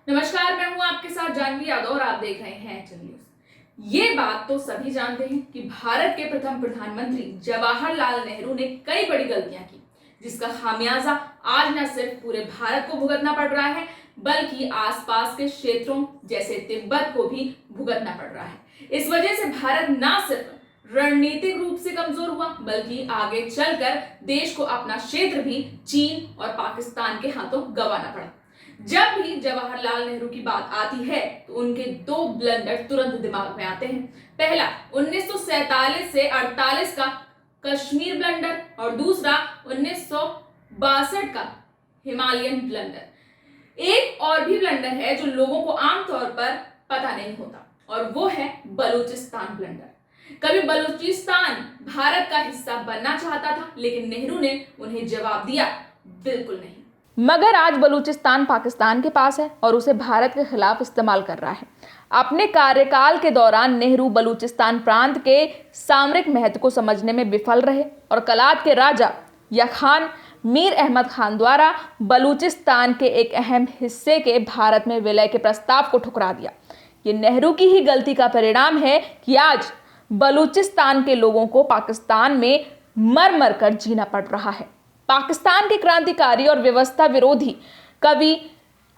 नमस्कार, मैं हूं आपके साथ जानवी यादव और आप देख रहे हैं एचएन न्यूज। ये बात तो सभी जानते हैं कि भारत के प्रथम प्रधानमंत्री जवाहरलाल नेहरू ने कई बड़ी गलतियां की, जिसका खामियाजा आज न सिर्फ पूरे भारत को भुगतना पड़ रहा है, बल्कि आसपास के क्षेत्रों जैसे तिब्बत को भी भुगतना पड़ रहा है। इस वजह से भारत न सिर्फ रणनीतिक रूप से कमजोर हुआ, बल्कि आगे चलकर देश को अपना क्षेत्र भी चीन और पाकिस्तान के हाथों गंवाना पड़ा। जब भी जवाहरलाल नेहरू की बात आती है तो उनके दो ब्लंडर तुरंत दिमाग में आते हैं। पहला 1947 से 48 का कश्मीर ब्लंडर और दूसरा 1962 का हिमालयन ब्लंडर। एक और भी ब्लंडर है जो लोगों को आमतौर पर पता नहीं होता, और वो है बलूचिस्तान ब्लंडर। कभी बलूचिस्तान भारत का हिस्सा बनना चाहता था, लेकिन नेहरू ने उन्हें जवाब दिया, बिल्कुल नहीं। मगर आज बलूचिस्तान पाकिस्तान के पास है और उसे भारत के खिलाफ इस्तेमाल कर रहा है। अपने कार्यकाल के दौरान नेहरू बलूचिस्तान प्रांत के सामरिक महत्व को समझने में विफल रहे और कलात के राजा या खान मीर अहमद खान द्वारा बलूचिस्तान के एक अहम हिस्से के भारत में विलय के प्रस्ताव को ठुकरा दिया। ये नेहरू की ही गलती का परिणाम है कि आज बलूचिस्तान के लोगों को पाकिस्तान में मर मर कर जीना पड़ रहा है। पाकिस्तान के क्रांतिकारी और व्यवस्था विरोधी कवि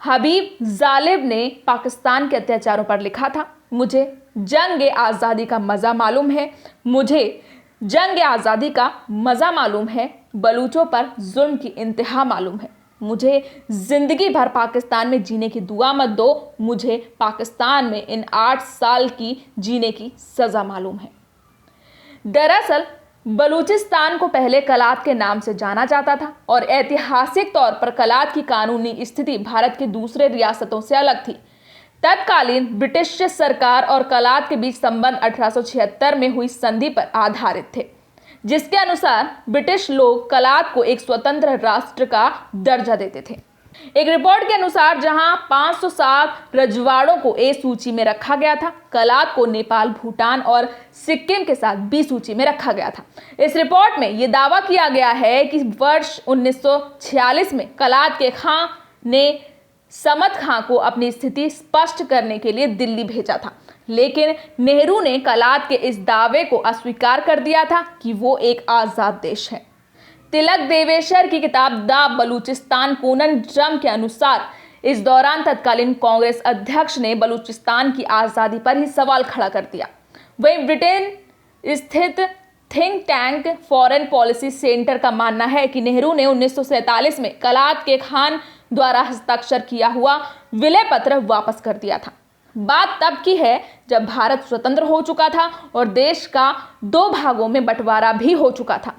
हबीब जालिब ने पाकिस्तान के अत्याचारों पर लिखा था, मुझे जंग आज़ादी का मज़ा मालूम है, मुझे जंग आज़ादी का मज़ा मालूम है, बलूचों पर जुल्म की इंतहा मालूम है, मुझे ज़िंदगी भर पाकिस्तान में जीने की दुआ मत दो, मुझे पाकिस्तान में इन 8 साल की जीने की सज़ा मालूम है। दरअसल बलूचिस्तान को पहले कलात के नाम से जाना जाता था और ऐतिहासिक तौर पर कलात की कानूनी स्थिति भारत के दूसरे रियासतों से अलग थी। तत्कालीन ब्रिटिश सरकार और कलात के बीच संबंध 1876 में हुई संधि पर आधारित थे, जिसके अनुसार ब्रिटिश लोग कलात को एक स्वतंत्र राष्ट्र का दर्जा देते थे। एक रिपोर्ट के अनुसार जहां 507 रजवाड़ों को ए सूची में रखा गया था, कलात को नेपाल, भूटान और सिक्किम के साथ बी सूची में रखा गया था। इस रिपोर्ट में यह दावा किया गया है कि वर्ष 1946 में कलात के खां ने समत खां को अपनी स्थिति स्पष्ट करने के लिए दिल्ली भेजा था, लेकिन नेहरू ने कलात के इस दावे को अस्वीकार कर दिया था कि वो एक आज़ाद देश है। तिलक देवेशर की किताब द बलूचिस्तान कोननड्रम के अनुसार इस दौरान तत्कालीन कांग्रेस अध्यक्ष ने बलूचिस्तान की आज़ादी पर ही सवाल खड़ा कर दिया। वहीं ब्रिटेन स्थित think tank foreign policy centre का मानना है कि नेहरू ने 1947 में कलात के खान द्वारा हस्ताक्षर किया हुआ विलय पत्र वापस कर दिया था। बात तब की है जब भारत स्वतंत्र हो चुका था और देश का 2 भागों में बंटवारा भी हो चुका था।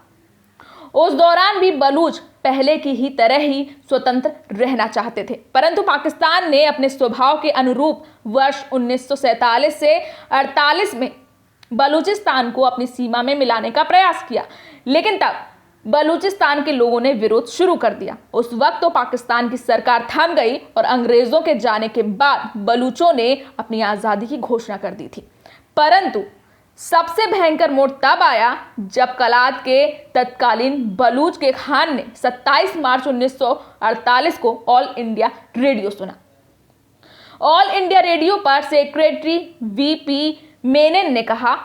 उस दौरान भी बलूच पहले की ही तरह ही स्वतंत्र रहना चाहते थे, परंतु पाकिस्तान ने अपने स्वभाव के अनुरूप वर्ष 1947 से 48 में बलूचिस्तान को अपनी सीमा में मिलाने का प्रयास किया, लेकिन तब बलूचिस्तान के लोगों ने विरोध शुरू कर दिया। उस वक्त तो पाकिस्तान की सरकार थम गई और अंग्रेजों के जाने के बाद बलूचों ने अपनी आज़ादी की घोषणा कर दी थी। परंतु सबसे भयंकर मोड़ तब आया जब कलात के तत्कालीन बलूच के खान ने 27 मार्च 1948 को ऑल इंडिया रेडियो सुना। ऑल इंडिया रेडियो पर सेक्रेटरी वीपी मेनन ने कहा,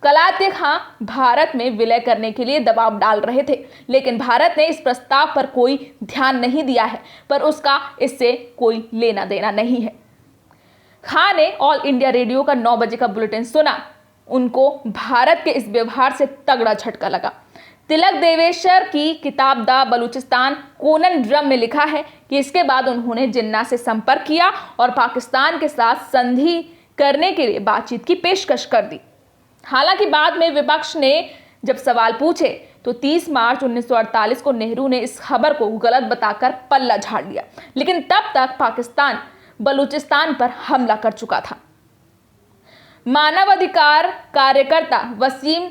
कलात के खान भारत में विलय करने के लिए दबाव डाल रहे थे, लेकिन भारत ने इस प्रस्ताव पर कोई ध्यान नहीं दिया है, पर उसका इससे कोई लेना देना नहीं है। खान ने ऑल इंडिया रेडियो का 9 बजे का बुलेटिन सुना। उनको भारत के इस व्यवहार से तगड़ा झटका लगा। तिलक देवेशर की किताब द बलूचिस्तान कोननड्रम में लिखा है कि इसके बाद उन्होंने जिन्ना से संपर्क किया और पाकिस्तान के साथ संधि करने के लिए बातचीत की पेशकश कर दी। हालांकि बाद में विपक्ष ने जब सवाल पूछे तो 30 मार्च 1948 को नेहरू ने इस खबर को गलत बताकर पल्ला झाड़ लिया, लेकिन तब तक पाकिस्तान बलूचिस्तान पर हमला कर चुका था। मानवाधिकार कार्यकर्ता वसीम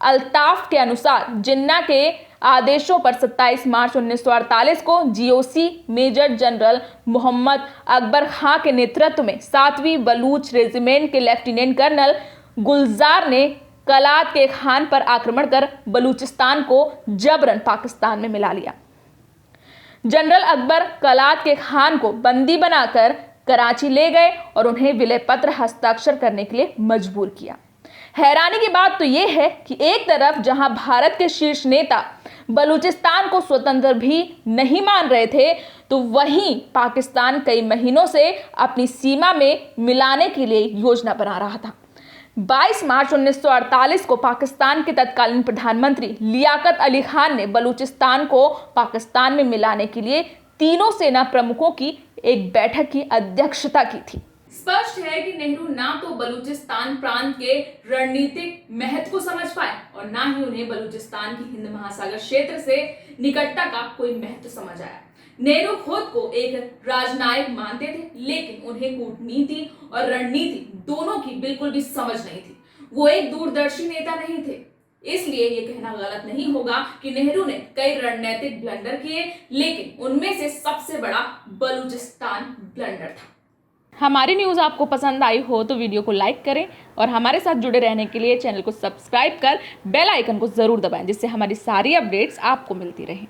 अल्ताफ के अनुसार जिन्ना के आदेशों पर 27 मार्च 1948 को GOC major general Mohammad Akbar Khan के नेतृत्व में 7वीं बलूच रेजिमेंट के लेफ्टिनेंट कर्नल गुलजार ने कलात के खान पर आक्रमण कर बलूचिस्तान को जबरन पाकिस्तान में मिला लिया। जनरल अकबर कलात के खान को बंदी बनाकर कराची ले गए और उन्हें विलय पत्र हस्ताक्षर करने के लिए मजबूर किया। हैरानी की बात तो यह है कि एक तरफ जहां भारत के शीर्ष नेता बलूचिस्तान को स्वतंत्र भी नहीं मान रहे थे, तो वहीं पाकिस्तान कई महीनों से अपनी सीमा में मिलाने के लिए योजना बना रहा था। 22 मार्च 1948 को पाकिस्तान के तत्कालीन प्रधानमंत्री लियाकत अली खान ने बलूचिस्तान को पाकिस्तान में मिलाने के लिए तीनों सेना प्रमुखों की एक बैठक की अध्यक्षता की थी। स्पष्ट है कि नेहरू ना तो बलूचिस्तान प्रांत के रणनीतिक महत्व को समझ पाए और ना ही उन्हें बलूचिस्तान की हिंद महासागर क्षेत्र से निकटता का कोई महत्व समझ आया। नेहरू खुद को एक राजनायक मानते थे, लेकिन उन्हें कूटनीति और रणनीति दोनों की बिल्कुल भी समझ नहीं थी। वो एक दूरदर्शी नेता नहीं थे। इसलिए ये कहना गलत नहीं होगा कि नेहरू ने कई रणनीतिक ब्लंडर किए, लेकिन उनमें से सबसे बड़ा बलूचिस्तान ब्लंडर था। हमारी न्यूज़ आपको पसंद आई हो तो वीडियो को लाइक करें और हमारे साथ जुड़े रहने के लिए चैनल को सब्सक्राइब कर बेल आइकन को ज़रूर दबाएं, जिससे हमारी सारी अपडेट्स आपको मिलती रहें।